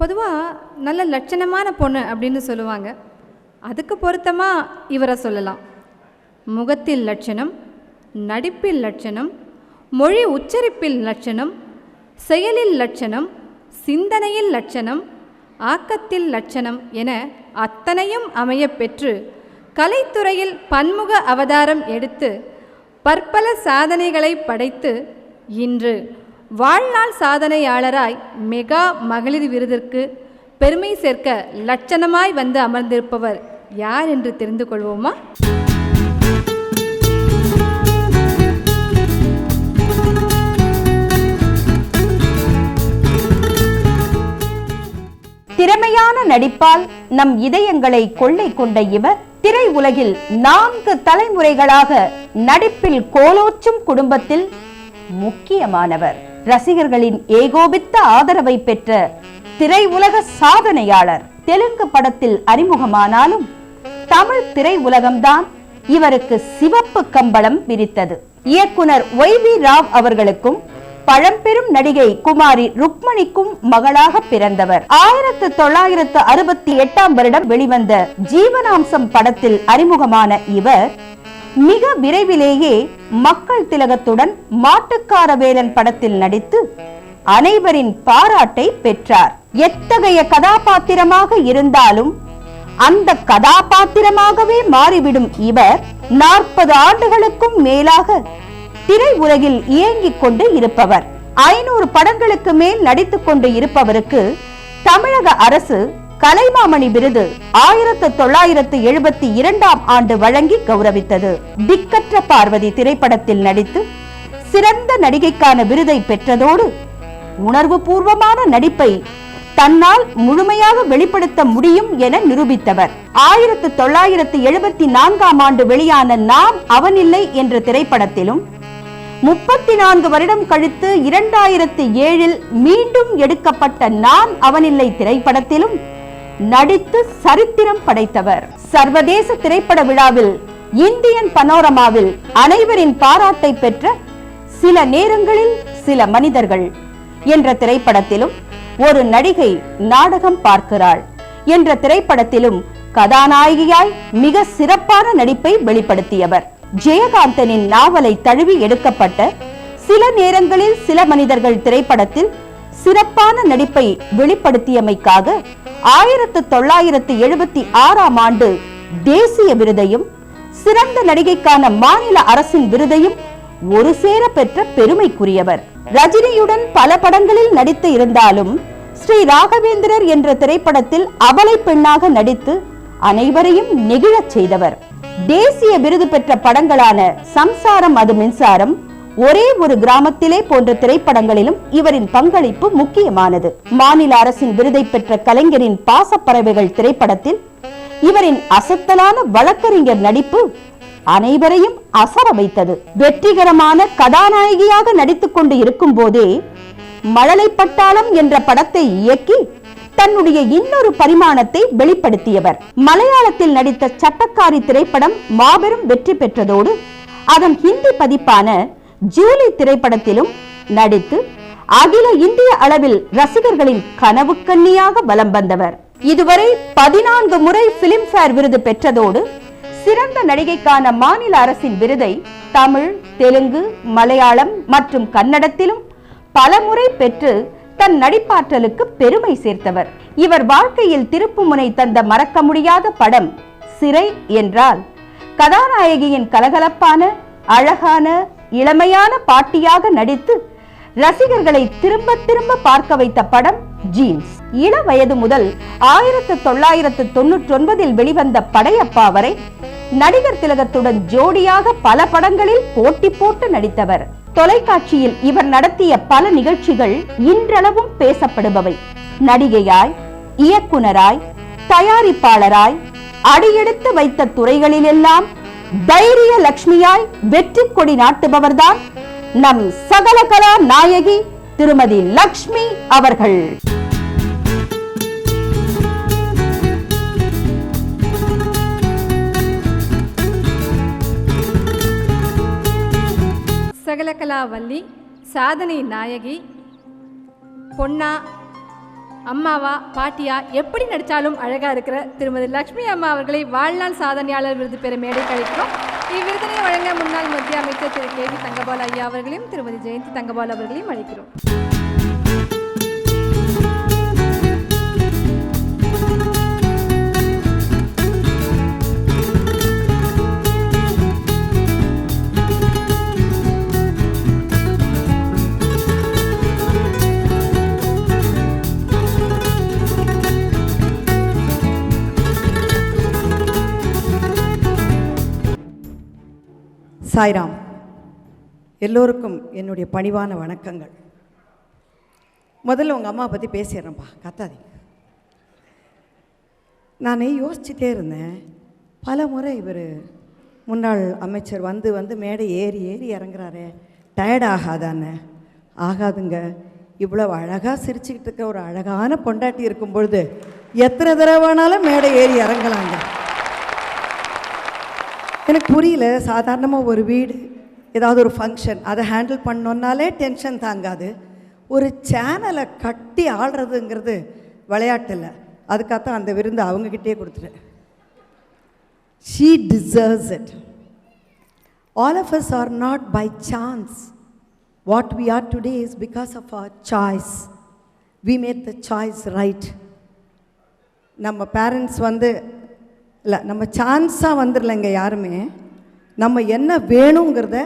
பொதுவாக நல்ல லட்சணமான பொண்ணு அப்படின்னு சொல்லுவாங்க. அதுக்கு பொருத்தமாக இவரை சொல்லலாம். முகத்தில் லட்சணம், நடிப்பில் லட்சணம், மொழி உச்சரிப்பில் லட்சணம், செயலில் லட்சணம், சிந்தனையில் லட்சணம், ஆக்கத்தில் லட்சணம் என அத்தனையும் அமைய பெற்று கலைத்துறையில் பன்முக அவதாரம் எடுத்து பற்பல சாதனைகளை படைத்து இன்று வாழ்நாள் சாதனையாளராய் மெகா மகளிர் விருதிற்கு பெருமை சேர்க்க லட்சணமாய் வந்து அமர்ந்திருப்பவர் யார் என்று தெரிந்து கொள்வோமா? திறமையான நடிப்பால் நம் இதயங்களை கொள்ளை கொண்ட இவர் திரை உலகில் 4 தலைமுறைகளாக நடிப்பில் கோலோச்சும் குடும்பத்தில் முக்கியமானவர். ரசிகர்களின் ஏகோபித்த ஆதரவை பெற்ற திரை உலக சாதனையாளர். தெலுங்கு படத்தில் அறிமுகமானாலும் தமிழ் திரை உலகம்தான் இவருக்கு சிவப்பு கம்பளம் விரித்தது. இயக்குனர் YV ராவ் அவர்களுக்கும் பழம்பெரும் நடிகை குமாரி ருக்மணிக்கும் மகளாக பிறந்தவர். 1968 வருடம் வெளிவந்த ஜீவனாம்சம் படத்தில் அறிமுகமான இவர் மிக விரைவிலேயே மக்கள் திலகத்துடன் மாட்டுக்கார வேலன் படத்தில் நடித்து அனைவரின் பாராட்டை பெற்றார். எத்தகைய கதாபாத்திரமாக இருந்தாலும் அந்த கதாபாத்திரமாகவே மாறிவிடும் இவர் 40 ஆண்டுகளுக்கும் மேலாக திரை உலகில் இயங்கிக் கொண்டு இருப்பவர். 500 படங்களுக்கு மேல் நடித்துக் கொண்டு இருப்பவருக்கு தமிழக அரசு கலைமாமணி விருது 1972 ஆண்டு வழங்கி கௌரவித்தது. திக்கற்ற பார்வதி திரைப்படத்தில் நடித்து சிறந்த நடிகைக்கான விருதை பெற்றதோடு உணர்வு பூர்வமான நடிப்பை தன்னால் முழுமையாக வெளிப்படுத்த முடியும் என நிரூபித்தவர். 1974 ஆண்டு வெளியான நாம் அவனில்லை என்ற திரைப்படத்திலும் 34 வருடம் கழித்து 2007 மீண்டும் எடுக்கப்பட்ட நான் அவனில்லை திரைப்படத்திலும் நடித்து சரித்திரம் படைத்தவர். சர்வதேச திரைப்பட விழாவில் இந்தியன் பனோரமாவில் அனைவரின் பாராட்டை பெற்ற சில நேரங்களில் சில மனிதர்கள் என்ற திரைப்படத்திலும் ஒரு நடிகை நாடகம் பார்க்கிறாள் என்ற திரைப்படத்திலும் கதாநாயகியாய் மிக சிறப்பான நடிப்பை வெளிப்படுத்தியவர். ஜெயகாந்தனின் நாவலை தழுவி எடுக்கப்பட்ட சில நேரங்களில் சில மனிதர்கள் திரைப்படத்தில் சிறப்பான நடிப்பை வெளிப்படுத்தியமைக்காக 1976 ஆண்டு தேசிய விருதையும் சிறந்த நடிகைக்கான மாநில அரசின் விருதையும் ஒரு சேர பெற்ற பெருமைக்குரியவர். ரஜினியுடன் பல படங்களில் நடித்து இருந்தாலும் ஸ்ரீ ராகவேந்திரர் என்ற திரைப்படத்தில் அபலை பெண்ணாக நடித்து அனைவரையும் நெகிழச் செய்தவர். தேசிய விருது பெற்ற படங்களான சம்சாரம் அது மின்சாரம், ஒரே ஒரு கிராமத்திலே போன்ற திரைப்படங்களிலும் இவரின் பங்களிப்பு முக்கியமானது. மாநில அரசின் விருதை பெற்ற கலைஞரின் பாசப்பறவைகள் திரைப்படத்தில் இவரின் அசத்தலான வழக்கறிஞர் நடிப்பு அனைவரையும் அசர வைத்தது. வெற்றிகரமான கதாநாயகியாக நடித்துக் கொண்டு இருக்கும் போதே மழலை பட்டாளம் என்ற படத்தை இயக்கி தன்னுடைய இன்னொரு பரிமாணத்தை வெளிப்படுத்தியவர். மலையாளத்தில் நடித்த சட்டக்காரி திரைப்படம் மாபெரும் வெற்றி பெற்றதோடு அதன் ஹிந்தி பதிப்பான ஜூலி திரைப்படத்திலும் நடித்து அகில இந்திய அளவில் ரசிகர்களின் கனவு கன்னியாக வலம் வந்தவர். இதுவரை 14 முறை பிலிம்பேர் விருது பெற்றதோடு சிறந்த நடிகைக்கான மாநில அரசின் விருதை தமிழ், தெலுங்கு, மலையாளம் மற்றும் கன்னடத்திலும் பல முறை பெற்று தன் நடிப்பாற்றலுக்கு பெருமை சேர்த்தவர். இவர் வாழ்க்கையில் திருப்புமுனை தந்த மறக்க முடியாத படம் சிறை என்றால் கதாநாயகியின் கலகலப்பான அழகான இளமையான பாட்டியாக நடித்து ரசிகர்களை திரும்ப திரும்ப பார்க்க வைத்த படம் ஜீன்ஸ். இள வயது முதல் 1999 வெளிவந்த படையப்பா வரை நடிகர் திலகத்துடன் ஜோடியாக பல படங்களில் போட்டி போட்டு நடித்தவர். தொலைக்காட்சியில் இவர் நடத்திய பல நிகழ்ச்சிகள் இன்றளவும் பேசப்படுபவை. நடிகையாய், இயக்குனராய், தயாரிப்பாளராய் அடியெடுத்து வைத்த துறைகளிலெல்லாம் தைரிய லட்சுமியாய் வெற்றி கொடி நாட்டுபவர்தான் நம் சகலகலா நாயகி திருமதி லக்ஷ்மி அவர்கள். சகலகலா வள்ளி, சாதனை நாயகி, பொன்னா, அம்மாவா பாட்டியா எப்படி நடித்தாலும் அழகாக இருக்கிற திருமதி லக்ஷ்மி அம்மா அவர்களை வாழ்நாள் சாதனையாளர் விருது பெற மேடை கழிக்கிறோம். இவ்விருதினை வழங்க முன்னாள் மத்திய அமைச்சர் திரு கே வி தங்கபால் ஐயா அவர்களையும் திருமதி ஜெயந்தி தங்கபால் அவர்களையும் அழைக்கிறோம். சாய்ராம், எல்லோருக்கும் என்னுடைய பணிவான வணக்கங்கள். முதல்ல உங்கள் அம்மா பற்றி பேசிடுறேன்ப்பா, கத்தாதீங்க. நான் யோசிச்சுட்டே இருந்தேன், பல முறை இவர் முன்னாள் அமைச்சர் வந்து மேடை ஏறி இறங்குறாரு, டயர்ட் ஆகாதானே? ஆகாதுங்க. இவ்வளோ அழகாக சிரிச்சுக்கிட்டு இருக்க ஒரு அழகான பொண்டாட்டி இருக்கும் பொழுது எத்தனை தடவைனாலும் மேடை ஏறி இறங்கலாங்க. எனக்கு புரியல. சாதாரணமாக ஒரு வீடு, ஏதாவது ஒரு ஃபங்க்ஷன், அதை ஹேண்டில் பண்ணோன்னாலே டென்ஷன் தாங்காது. ஒரு சேனலை கட்டி ஆடுறதுங்கிறது விளையாட்டு இல்லை. அதுக்காகத்தான் அந்த விருந்து அவங்கக்கிட்டே கொடுத்துட்டேன். She deserves it. All of us are not by chance. What we are today is because of our choice. We made the choice right. நம்ம பேரண்ட்ஸ் இல்லை, நம்ம சான்ஸாக வந்துடலைங்க யாருமே. நம்ம என்ன வேணுங்கிறத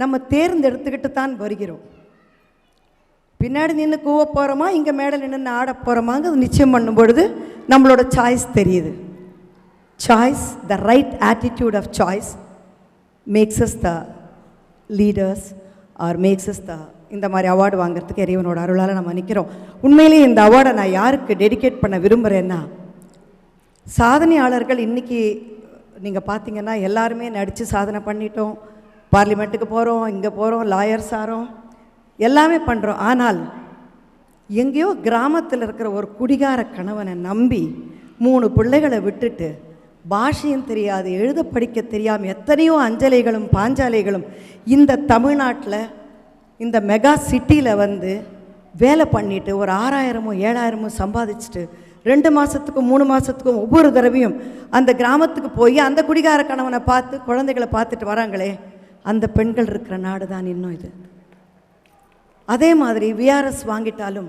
நம்ம தேர்ந்தெடுத்துக்கிட்டு தான் வருகிறோம். பின்னாடி நின்று கூவ போகிறோமா, இங்கே மேடை நின்று ஆட போகிறோமாங்கிறது நிச்சயம் பண்ணும் பொழுது நம்மளோட சாய்ஸ் தெரியுது. Choice, the right attitude of choice makes us the leaders are makes us the இந்த மாதிரி அவார்டு வாங்கிறதுக்கு இறைவனோட அருளால் நம்ம நிற்கிறோம். உண்மையிலேயே இந்த அவார்டை நான் யாருக்கு டெடிகேட் பண்ண விரும்புகிறேன்னா, சாதனையாளர்கள் இன்றைக்கி நீங்கள் பார்த்தீங்கன்னா எல்லாருமே நடித்து சாதனை பண்ணிட்டோம். பார்லிமெண்ட்டுக்கு போகிறோம், இங்கே போகிறோம், லாயர்ஸ் ஆகிறோம், எல்லாமே பண்ணுறோம். ஆனால் எங்கேயோ கிராமத்தில் இருக்கிற ஒரு குடிகார கணவனை நம்பி 3 பிள்ளைகளை விட்டுட்டு, பாஷையும் தெரியாது, எழுத படிக்க தெரியாமல் எத்தனையோ அஞ்சலைகளும் பாஞ்சாலைகளும் இந்த தமிழ்நாட்டில் இந்த மெகா சிட்டியில் வேலை பண்ணிவிட்டு ஒரு 6000மோ 7000மோ சம்பாதிச்சுட்டு 2 மாதத்துக்கும் 3 மாதத்துக்கும் ஒவ்வொரு தடவையும் அந்த கிராமத்துக்கு போய் அந்த குடிகார கணவனை பார்த்து குழந்தைகளை பார்த்துட்டு வராங்களே, அந்த பெண்கள் இருக்கிற நாடு தான் இன்னும் இது. அதே மாதிரி விஆர்எஸ் வாங்கிட்டாலும்,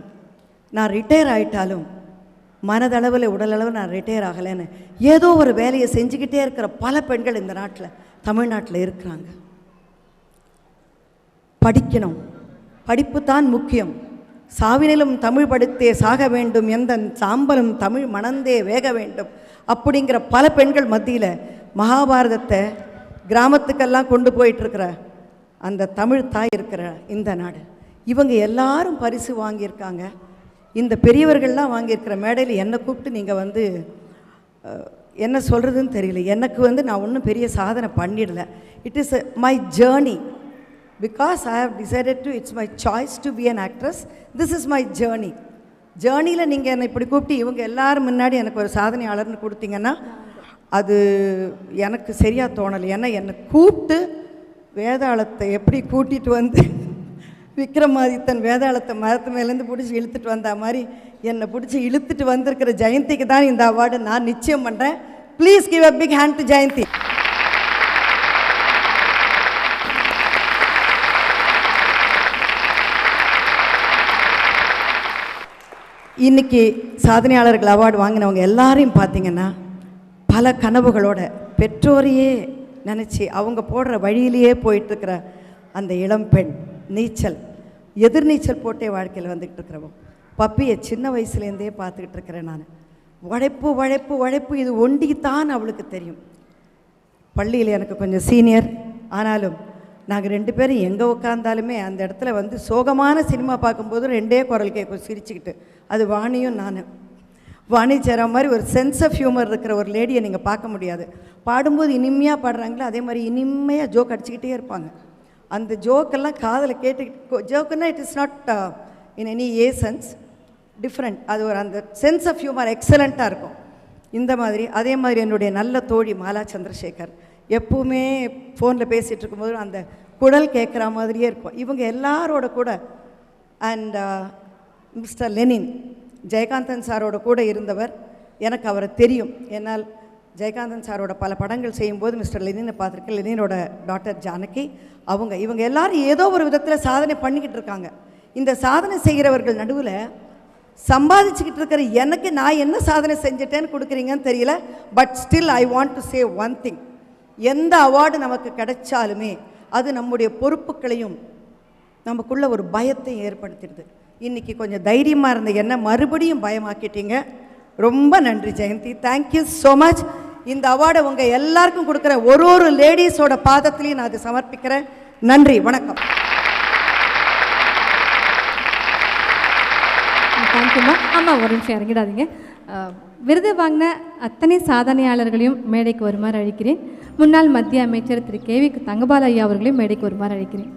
நான் ரிட்டையர் ஆகிட்டாலும், மனதளவில் உடலளவு நான் ரிட்டையர் ஆகலைன்னு ஏதோ ஒரு வேலையை செஞ்சுக்கிட்டே இருக்கிற பல பெண்கள் இந்த நாட்டில், தமிழ்நாட்டில் இருக்கிறாங்க. படிக்கணும், படிப்பு தான் முக்கியம். சாவினிலும் தமிழ் படித்தே சாக வேண்டும், எந்த சாம்பலும் தமிழ் மணந்தே வேக வேண்டும் அப்படிங்கிற பல பெண்கள் மத்தியில் மகாபாரதத்தை கிராமத்துக்கெல்லாம் கொண்டு போயிட்டுருக்கிற அந்த தமிழ் தாய் இருக்கிற இந்த நாடு, இவங்க எல்லாரும் பரிசு வாங்கியிருக்காங்க. இந்த பெரியவர்கள்லாம் வாங்கியிருக்கிற மேடையில் என்னை கூப்பிட்டு நீங்கள் என்ன சொல்கிறதுன்னு தெரியல. எனக்கு நான் ஒன்றும் பெரிய சாதனை பண்ணிடல. It is my journey. Because I have decided to, it's my choice to be an actress. This is my journey. ஜேர்னியில் நீங்கள் என்னை இப்படி கூப்பிட்டு இவங்க எல்லோரும் முன்னாடி எனக்கு ஒரு சாதனையாளர்னு கொடுத்தீங்கன்னா அது எனக்கு சரியாக தோணலை. ஏன்னா என்னை கூப்பிட்டு வேதாளத்தை எப்படி கூட்டிகிட்டு விக்ரமாதித்தன் வேதாளத்தை மரத்து மேலேருந்து பிடிச்சி இழுத்துட்டு வந்த மாதிரி என்னை பிடிச்சி இழுத்துட்டு வந்திருக்கிற ஜெயந்திக்கு தான் இந்த அவார்டு நான் நிச்சயம் பண்ணுறேன். Please give a big hand to Jayanthi. இன்றைக்கி சாதனையாளர்கள் அவார்டு வாங்கினவங்க எல்லாரையும் பார்த்திங்கன்னா பல கனவுகளோட பெற்றோரையே நினச்சி அவங்க போடுற வழியிலேயே போயிட்டுருக்கிற அந்த இளம்பெண், நீச்சல் எதிர்நீச்சல் போட்டே வாழ்க்கையில் வந்துக்கிட்டு இருக்கிறவங்க, பப்பியை சின்ன வயசுலேருந்தே பார்த்துக்கிட்டு இருக்கிறேன் நான். உழைப்பு உழைப்பு உழைப்பு, இது ஒண்டித்தான் அவளுக்கு தெரியும். பள்ளியில் எனக்கு கொஞ்சம் சீனியர், ஆனாலும் நாங்கள் 2 பேரும் எங்கே உட்காந்தாலுமே அந்த இடத்துல சோகமான சினிமா பார்க்கும்போது 2 குரல் கேட்கும் சிரிச்சுக்கிட்டு. அது வாணியும் நான். வாணி சேர மாதிரி ஒரு சென்ஸ் ஆஃப் ஹியூமர் இருக்கிற ஒரு லேடியை நீங்கள் பார்க்க முடியாது. பாடும்போது இனிமையாக பாடுறாங்களோ அதே மாதிரி இனிமையாக ஜோக் அடிச்சுக்கிட்டே இருப்பாங்க. அந்த ஜோக்கெல்லாம் காதில் கேட்டுக்கிட்டு, ஜோக்குன்னா it is not in any a sense different, அது ஒரு அந்த சென்ஸ் ஆஃப் ஹியூமர் எக்ஸலண்ட்டாக இருக்கும். இந்த மாதிரி அதே மாதிரி என்னுடைய நல்ல தோழி மாலா சந்திரசேகர் எப்பவுமே ஃபோனில் பேசிகிட்டு இருக்கும்போது அந்த குடல் கேட்குற மாதிரியே இருக்கும். இவங்க எல்லாரோட கூட அண்ட் மிஸ்டர் லெனின், ஜெயகாந்தன் சாரோட கூட இருந்தவர். எனக்கு அவரை தெரியும். என்னால் ஜெயகாந்தன் சாரோட பல படங்கள் செய்யும்போது மிஸ்டர் லெனினை பார்த்துருக்கேன். லெனினோட டாட்டர் ஜானகி, இவங்க எல்லாரும் ஏதோ ஒரு விதத்தில் சாதனை பண்ணிக்கிட்டு இருக்காங்க. இந்த சாதனை செய்கிறவர்கள் நடுவில் சம்பாதிச்சுக்கிட்டு இருக்கிற எனக்கு நான் என்ன சாதனை செஞ்சுட்டேன்னு கொடுக்குறீங்கன்னு தெரியல. But still I want to say one thing. எந்த அவார்டு நமக்கு கிடைச்சாலுமே அது நம்முடைய பொறுப்புகளையும் நமக்குள்ள ஒரு பயத்தை ஏற்படுத்திடுது. இன்றைக்கி கொஞ்சம் தைரியமாக இருந்த என்ன மறுபடியும் பயமாக்கிட்டீங்க. ரொம்ப நன்றி ஜெயந்தி, தேங்க்யூ ஸோ மச். இந்த அவார்டை உங்கள் எல்லாருக்கும் கொடுக்குற ஒரு லேடிஸோட பாதத்துலேயும் நான் அதை சமர்ப்பிக்கிறேன். நன்றி, வணக்கம். தேங்க்யூம்மா. ஆமாம், ஒரு நிமிஷம் இறங்கிடாதீங்க. விருது வாங்கின அத்தனை சாதனையாளர்களையும் மேடைக்கு வருமாறு அழைக்கிறேன். முன்னாள் மத்திய அமைச்சர் திரு KV தங்கபாலு ஐயா அவர்களையும் மேடைக்கு வருமாறு அழைக்கிறேன்.